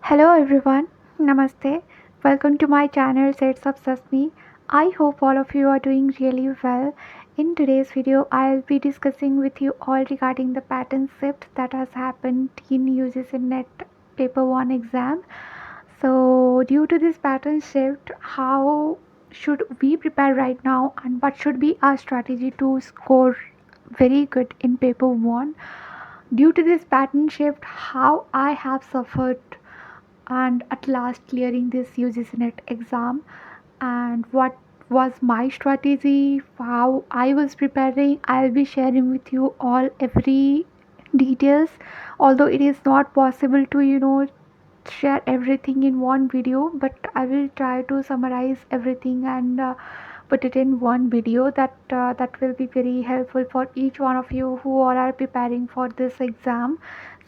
Hello everyone, Namaste. Welcome to my channel Sets of Sesame. I hope all of you are doing really well. In today's video, I'll be discussing with you all regarding the pattern shift that has happened in UGC NET Paper 1 exam. So, due to this pattern shift, how should we prepare right now and what should be our strategy to score very good in Paper 1? Due to this pattern shift, how I have suffered and at last clearing this UGC NET exam, and what was my strategy, how I was preparing. I'll be sharing with you all every details, although it is not possible to share everything in one video, but I will try to summarize everything and put it in one video that will be very helpful for each one of you who all are preparing for this exam.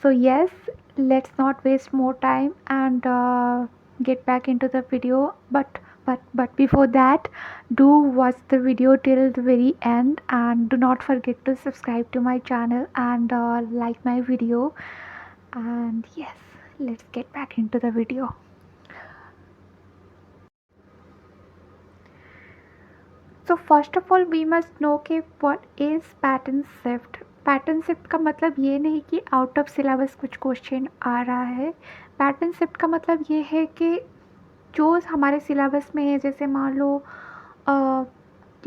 So yes, let's not waste more time and get back into the video. But before that, do watch the video till the very end and do not forget to subscribe to my channel and like my video. And yes, let's get back into the video. So first of all we must know कि what is pattern shift. Pattern shift का मतलब ये नहीं कि out of syllabus कुछ question आ रहा है. Pattern shift का मतलब ये है कि जो हमारे सिलेबस में है, जैसे मान लो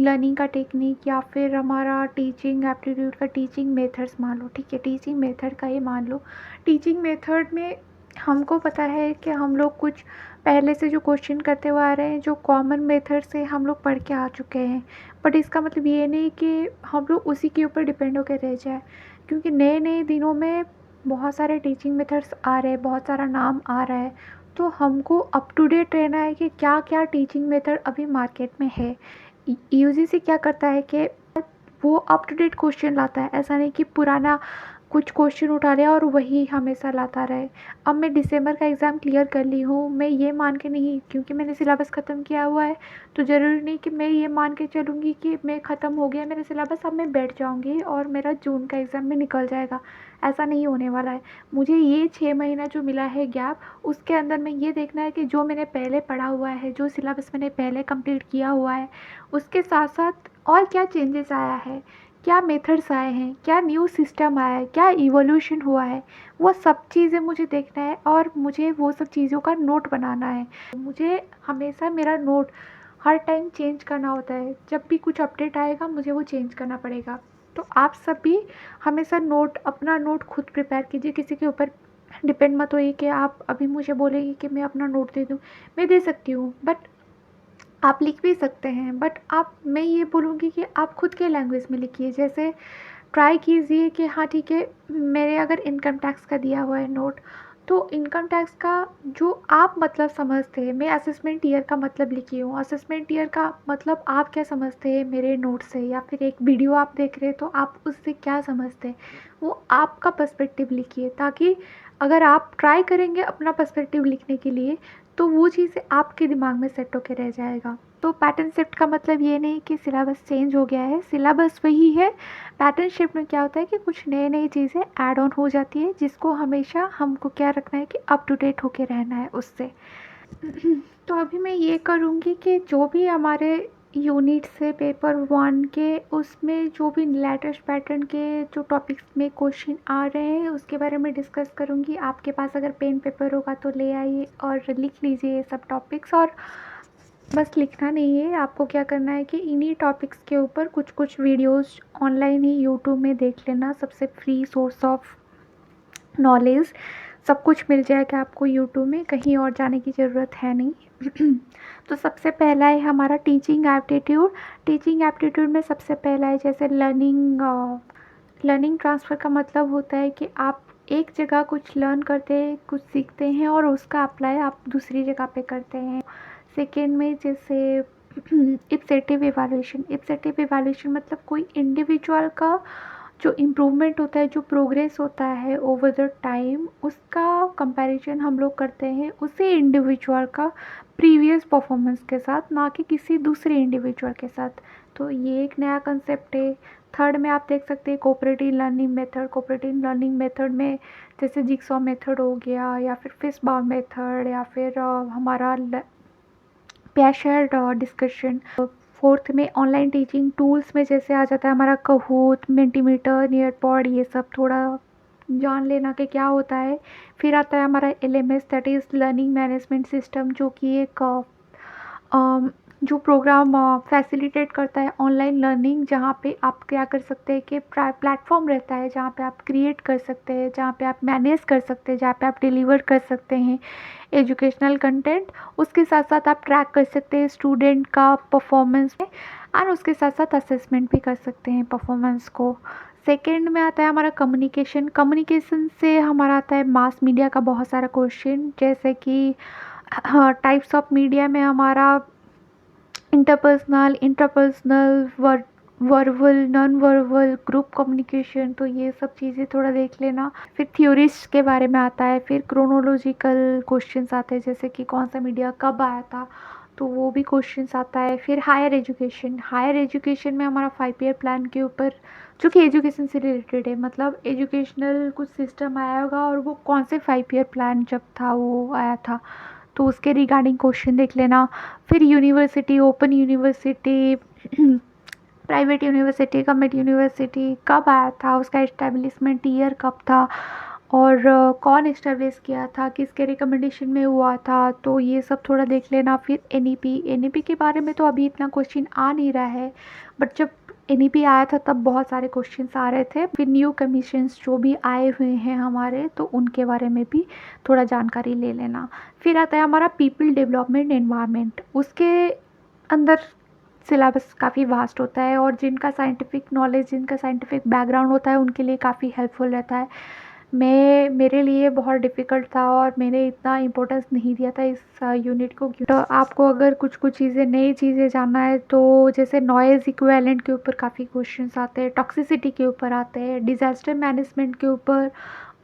लर्निंग का टेक्निक या फिर हमारा टीचिंग एप्टीट्यूड का टीचिंग मेथड्स मान लो, ठीक है, टीचिंग मेथड का ही मान लो. टीचिंग मेथड में हमको पता है कि हम लोग कुछ पहले से जो क्वेश्चन करते हुए आ रहे हैं, जो कॉमन मेथड से हम लोग पढ़ के आ चुके हैं, बट इसका मतलब ये नहीं कि हम लोग उसी के ऊपर डिपेंड होकर रह जाए, क्योंकि नए नए दिनों में बहुत सारे टीचिंग मेथड्स आ रहे हैं, बहुत सारा नाम आ रहा है. तो हमको अप टू डेट रहना है कि क्या क्या टीचिंग मेथड अभी मार्केट में है. यूजीसी क्या करता है कि वो अप टू डेट क्वेश्चन लाता है, ऐसा नहीं कि पुराना कुछ क्वेश्चन उठा लिया और वही हमेशा लाता रहे. अब मैं दिसंबर का एग्ज़ाम क्लियर कर ली हूँ, मैं ये मान के नहीं, क्योंकि मैंने सिलेबस ख़त्म किया हुआ है तो ज़रूरी नहीं कि मैं ये मान के चलूँगी कि मैं ख़त्म हो गया मेरा सिलेबस, अब मैं बैठ जाऊँगी और मेरा जून का एग्ज़ाम में निकल जाएगा. ऐसा नहीं होने वाला है. मुझे ये 6 महीना जो मिला है गैप, उसके अंदर में ये देखना है कि जो मैंने पहले पढ़ा हुआ है, जो सिलेबस मैंने पहले कंप्लीट किया हुआ है, उसके साथ साथ और क्या चेंजेस आया है, क्या मेथड्स आए हैं, क्या न्यू सिस्टम आया है, क्या इवोल्यूशन हुआ है, वो सब चीज़ें मुझे देखना है और मुझे वो सब चीज़ों का नोट बनाना है. मुझे हमेशा मेरा नोट हर टाइम चेंज करना होता है. जब भी कुछ अपडेट आएगा मुझे वो चेंज करना पड़ेगा. तो आप सब भी हमेशा नोट, अपना नोट खुद प्रिपेयर कीजिए. किसी के ऊपर डिपेंड मत होइए कि आप अभी मुझे बोलेंगे कि मैं अपना नोट दे दूँ. मैं दे सकती हूँ, बट आप लिख भी सकते हैं, बट मैं ये बोलूँगी कि आप खुद के लैंग्वेज में लिखिए. जैसे ट्राई कीजिए कि हाँ ठीक है, मेरे अगर इनकम टैक्स का दिया हुआ है नोट, तो इनकम टैक्स का जो आप मतलब समझते हैं, मैं असेसमेंट ईयर का मतलब लिखी हूँ, असेसमेंट ईयर का मतलब आप क्या समझते हैं मेरे नोट से, या फिर एक वीडियो आप देख रहे हैं तो आप उससे क्या समझते हैं, वो आपका पर्सपेक्टिव लिखिए. ताकि अगर आप ट्राई करेंगे अपना पर्सपेक्टिव लिखने के लिए तो वो चीज़ें आपके दिमाग में सेट होके रह जाएगा. तो पैटर्न शिफ्ट का मतलब ये नहीं कि सिलेबस चेंज हो गया है, सिलेबस वही है. पैटर्न शिफ्ट में क्या होता है कि कुछ नई नई चीज़ें ऐड ऑन हो जाती है, जिसको हमेशा हमको क्या रखना है कि अप टू डेट होके रहना है उससे. तो अभी मैं ये करूँगी कि जो भी हमारे यूनिट से पेपर 1 के, उसमें जो भी लेटेस्ट पैटर्न के जो टॉपिक्स में क्वेश्चन आ रहे हैं उसके बारे में डिस्कस करूँगी. आपके पास अगर पेन पेपर होगा तो ले आइए और लिख लीजिए ये सब टॉपिक्स. और बस लिखना नहीं है, आपको क्या करना है कि इन्हीं टॉपिक्स के ऊपर कुछ कुछ वीडियोस ऑनलाइन ही यूट्यूब में देख लेना. सबसे फ्री सोर्स ऑफ नॉलेज, सब कुछ मिल जाएगा आपको यूट्यूब में, कहीं और जाने की ज़रूरत है नहीं. तो सबसे पहला है हमारा टीचिंग एप्टीट्यूड. टीचिंग एप्टीट्यूड में सबसे पहला है जैसे लर्निंग ट्रांसफ़र का मतलब होता है कि आप एक जगह कुछ लर्न करते हैं, कुछ सीखते हैं और उसका अप्लाई आप दूसरी जगह पे करते हैं. सेकेंड में जैसे इप्सेटिव इवैल्यूएशन. इप्सेटिव इवैल्यूएशन मतलब कोई इंडिविजुअल का जो इम्प्रूवमेंट होता है, जो प्रोग्रेस होता है ओवर द टाइम, उसका कंपैरिजन हम लोग करते हैं उसी इंडिविजुअल का प्रीवियस परफॉर्मेंस के साथ, ना कि किसी दूसरे इंडिविजुअल के साथ. तो ये एक नया कंसेप्ट है. थर्ड में आप देख सकते हैं cooperative learning method. Cooperative learning method में जैसे जिक्सॉ मेथड हो गया, या फिर फिशबॉल मेथड, या फिर हमारा पेयर डिस्कशन। फोर्थ में ऑनलाइन टीचिंग टूल्स में जैसे आ जाता है हमारा कहूट, मेंटीमीटर, नियरपॉड, ये सब थोड़ा जान लेना कि क्या होता है। फिर आता है हमारा LMS, that is learning management system, जो कि एक जो प्रोग्राम फैसिलिटेट करता है ऑनलाइन लर्निंग, जहाँ पे आप क्या कर सकते हैं कि प्लेटफॉर्म रहता है जहाँ पे आप क्रिएट कर सकते हैं, जहाँ पे आप मैनेज कर सकते हैं, जहाँ पे आप डिलीवर कर सकते हैं एजुकेशनल कंटेंट। उसके साथ साथ आप ट्रैक कर सकते हैं स्टूडेंट का परफॉर्मेंस में, और उसके साथ साथ असेसमेंट भी कर सकते हैं परफॉर्मेंस को। सेकेंड में आता है हमारा कम्युनिकेशन। कम्युनिकेशन से हमारा आता है मास मीडिया का बहुत सारा क्वेश्चन, जैसे कि टाइप्स ऑफ मीडिया में हमारा interpersonal, verbal, non verbal, group communication, तो ये सब चीज़ें थोड़ा देख लेना। फिर थ्योरीज के बारे में आता है। फिर क्रोनोलॉजिकल क्वेश्चंस आते हैं, जैसे कि कौन सा मीडिया कब आया था, तो वो भी क्वेश्चंस आता है। फिर हायर एजुकेशन। हायर एजुकेशन में हमारा 5 ईयर प्लान के ऊपर, जो कि एजुकेशन से रिलेटेड है, मतलब एजुकेशनल कुछ सिस्टम आया होगा और वो कौन से 5 ईयर प्लान जब था वो आया था, तो उसके रिगार्डिंग क्वेश्चन देख लेना। फिर university, open university, private university, government university कब आया था, उसका इस्टेब्लिशमेंट ईयर कब था, और कौन इस्टेब्लिश किया था, किसके रिकमेंडेशन में हुआ था, तो ये सब थोड़ा देख लेना। फिर NEP के बारे में तो अभी इतना क्वेश्चन आ नहीं रहा है, बट जब NEP आया था तब बहुत सारे क्वेश्चंस आ रहे थे। फिर न्यू कमीशंस जो भी आए हुए हैं हमारे, तो उनके बारे में भी थोड़ा जानकारी ले लेना। फिर आता है हमारा पीपल डेवलपमेंट एनवायरनमेंट। उसके अंदर सिलेबस काफ़ी वास्ट होता है, और जिनका साइंटिफिक नॉलेज, जिनका साइंटिफिक बैकग्राउंड होता है, उनके लिए काफ़ी हेल्पफुल रहता है। मेरे लिए बहुत डिफ़िकल्ट था, और मैंने इतना इम्पोर्टेंस नहीं दिया था इस यूनिट को। तो आपको अगर कुछ कुछ चीज़ें, नई चीज़ें जानना है, तो जैसे नॉइज़ इक्विवेलेंट के ऊपर काफ़ी क्वेश्चंस आते हैं, टॉक्सिसिटी के ऊपर आते हैं, डिज़ास्टर मैनेजमेंट के ऊपर,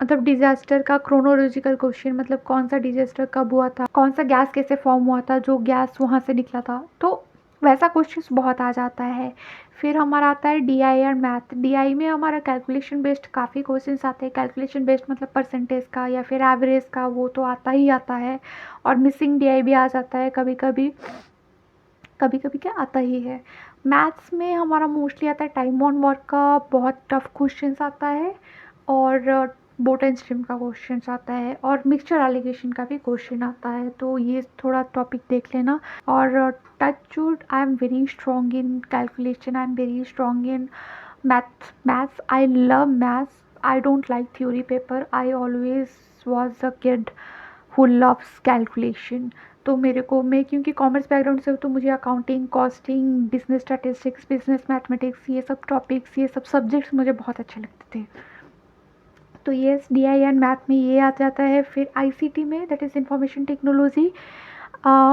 मतलब डिज़ास्टर का क्रोनोलॉजिकल क्वेश्चन, मतलब कौन सा डिज़ास्टर कब हुआ था, कौन सा गैस कैसे फॉर्म हुआ था, जो गैस वहाँ से निकला था, तो वैसा क्वेश्चंस बहुत आ जाता है। फिर हमारा आता है DI और मैथ। DI में हमारा कैलकुलेशन बेस्ड काफ़ी क्वेश्चंस आते हैं। कैलकुलेशन बेस्ड मतलब परसेंटेज का या फिर एवरेज का, वो तो आता ही आता है, और मिसिंग DI भी आ जाता है कभी कभी, कभी कभी क्या आता ही है। मैथ्स में हमारा मोस्टली आता है टाइम ऑन वर्क का बहुत टफ क्वेश्चंस आता है, और बोट एंड स्ट्रीम का क्वेश्चन आता है, और मिक्सचर एलिगेशन का भी क्वेश्चन आता है, तो ये थोड़ा टॉपिक देख लेना। और touch wood, I am very strong in calculation, I am very strong in maths, I love maths, I don't like theory paper, I always was a kid who loves calculation. तो मैं क्योंकि commerce background से हूँ, तो मुझे accounting, costing, business statistics, business mathematics, ये सब topics, ये सब सब्जेक्ट्स मुझे बहुत अच्छे लगते थे। तो ये DI एंड मैथ में ये आ जाता है। फिर ICT में, दैट इज़ इंफॉर्मेशन टेक्नोलॉजी,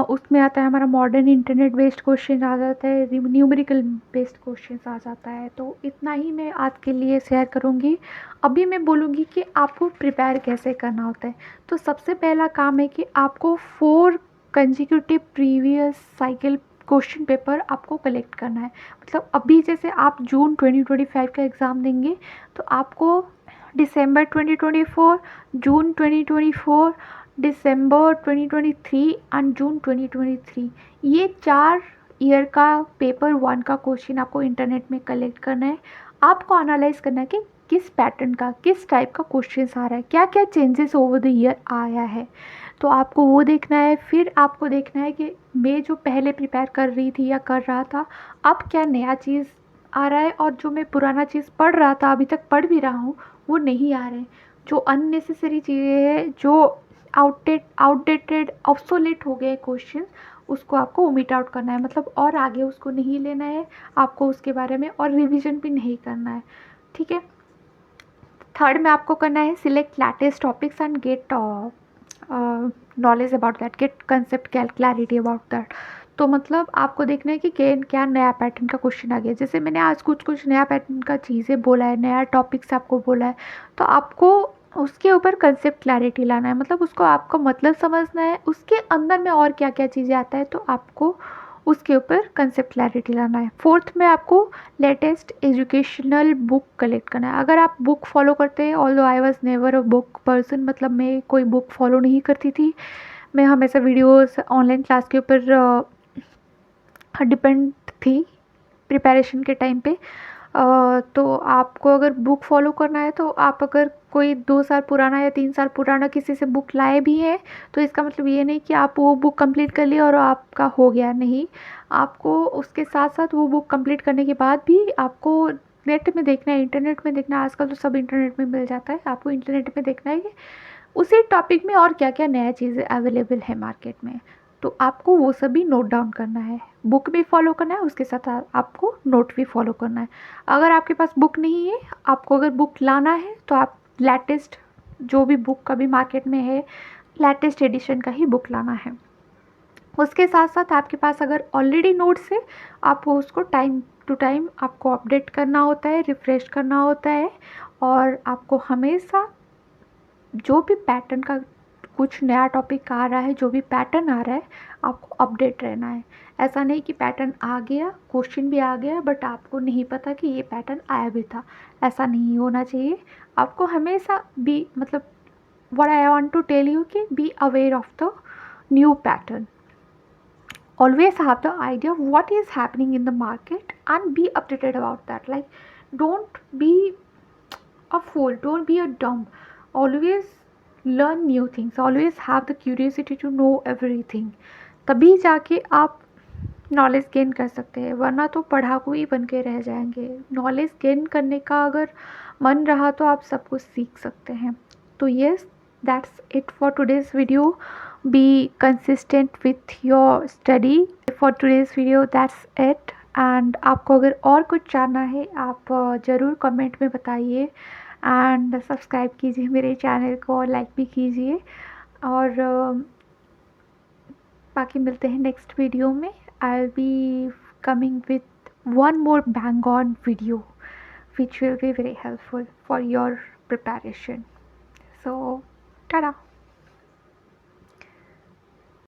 उसमें आता है हमारा मॉडर्न इंटरनेट बेस्ड क्वेश्चन आ जाता है, न्यूमेरिकल बेस्ड क्वेश्चन आ जाता है। तो इतना ही मैं आज के लिए शेयर करूँगी। अभी मैं बोलूँगी कि आपको प्रिपेयर कैसे करना होता है। तो सबसे पहला काम है कि आपको 4 consecutive previous cycle question paper आपको कलेक्ट करना है। मतलब अभी जैसे आप जून 2025 का एग्ज़ाम देंगे, तो आपको दिसंबर 2024, जून 2024, दिसंबर 2023 एंड जून 2023, ये 4 ईयर का पेपर 1 का क्वेश्चन आपको इंटरनेट में कलेक्ट करना है। आपको एनालाइज करना है कि किस पैटर्न का, किस टाइप का क्वेश्चन आ रहा है, क्या क्या चेंजेस ओवर द ईयर आया है, तो आपको वो देखना है। फिर आपको देखना है कि मैं जो पहले प्रिपेयर कर रही थी या कर रहा था, अब क्या नया चीज़ आ रहा है, और जो मैं पुराना चीज़ पढ़ रहा था, अभी तक पढ़ भी रहा हूँ, वो नहीं आ रहे। जो अननेसेसरी चीज़ें हैं, जो आउटडेटेड, ऑब्सोलेट हो गए क्वेश्चन, उसको आपको ओमिट आउट करना है, मतलब और आगे उसको नहीं लेना है आपको, उसके बारे में और रिवीजन भी नहीं करना है, ठीक है। थर्ड में आपको करना है select latest topics and get knowledge about that, get concept clarity about that. तो मतलब आपको देखना है कि क्या नया पैटर्न का क्वेश्चन आ गया। जैसे मैंने आज कुछ कुछ नया पैटर्न का चीज़ें बोला है, नया टॉपिक्स आपको बोला है, तो आपको उसके ऊपर कंसेप्ट क्लैरिटी लाना है, मतलब उसको आपको मतलब समझना है, उसके अंदर में और क्या क्या चीज़ें आता है, तो आपको उसके ऊपर कंसेप्ट क्लैरिटी लाना है। फोर्थ में आपको लेटेस्ट एजुकेशनल बुक कलेक्ट करना है। अगर आप बुक फॉलो करते हैं, although I was never a book person, मतलब मैं कोई बुक फॉलो नहीं करती थी, मैं हमेशा वीडियोस ऑनलाइन क्लास के ऊपर डिपेंड थी प्रिपरेशन के टाइम पे। तो आपको अगर बुक फॉलो करना है तो आप अगर कोई 2 साल पुराना या 3 साल पुराना किसी से बुक लाए भी हैं तो इसका मतलब ये नहीं कि आप वो बुक कंप्लीट कर लिए और आपका हो गया, नहीं। आपको उसके साथ साथ वो बुक कंप्लीट करने के बाद भी आपको नेट में देखना है, इंटरनेट में देखना है। आजकल तो सब इंटरनेट में मिल जाता है, आपको इंटरनेट में देखना है कि उसी टॉपिक में और क्या क्या नया चीज़ें अवेलेबल है मार्केट में। तो आपको वो सब भी नोट डाउन करना है, बुक भी फॉलो करना है, उसके साथ आपको नोट भी फॉलो करना है। अगर आपके पास बुक नहीं है, आपको अगर बुक लाना है तो आप लेटेस्ट जो भी बुक अभी मार्केट में है, लेटेस्ट एडिशन का ही बुक लाना है। उसके साथ साथ आपके पास अगर ऑलरेडी नोट्स है, आपको उसको टाइम टू टाइम आपको अपडेट करना होता है, रिफ़्रेश करना होता है। और आपको हमेशा जो भी पैटर्न का कुछ नया टॉपिक आ रहा है, जो भी पैटर्न आ रहा है, आपको अपडेट रहना है। ऐसा नहीं कि पैटर्न आ गया, क्वेश्चन भी आ गया, बट आपको नहीं पता कि ये पैटर्न आया भी था। ऐसा नहीं होना चाहिए। आपको हमेशा बी मतलब what I want to tell you कि be aware of the new pattern, always have the idea of what is happening in the market and be updated about that. Like, don't be a fool, don't be a dumb. Always learn new things, always have the curiosity to know everything. तभी जाके आप knowledge gain कर सकते हैं, वरना तो पढ़ाकू ही बन के रह जाएंगे। नॉलेज गेन करने का अगर मन रहा तो आप सब कुछ सीख सकते हैं। तो yes, that's it for today's video. Be consistent with your study for today's video, that's it. And आपको अगर और कुछ जानना है आप ज़रूर कमेंट में बताइए एंड सब्सक्राइब कीजिए मेरे चैनल को और लाइक भी कीजिए। और बाकी मिलते हैं नेक्स्ट वीडियो में। I will be coming with one more bang on video which will be very helpful for your preparation. So, tada!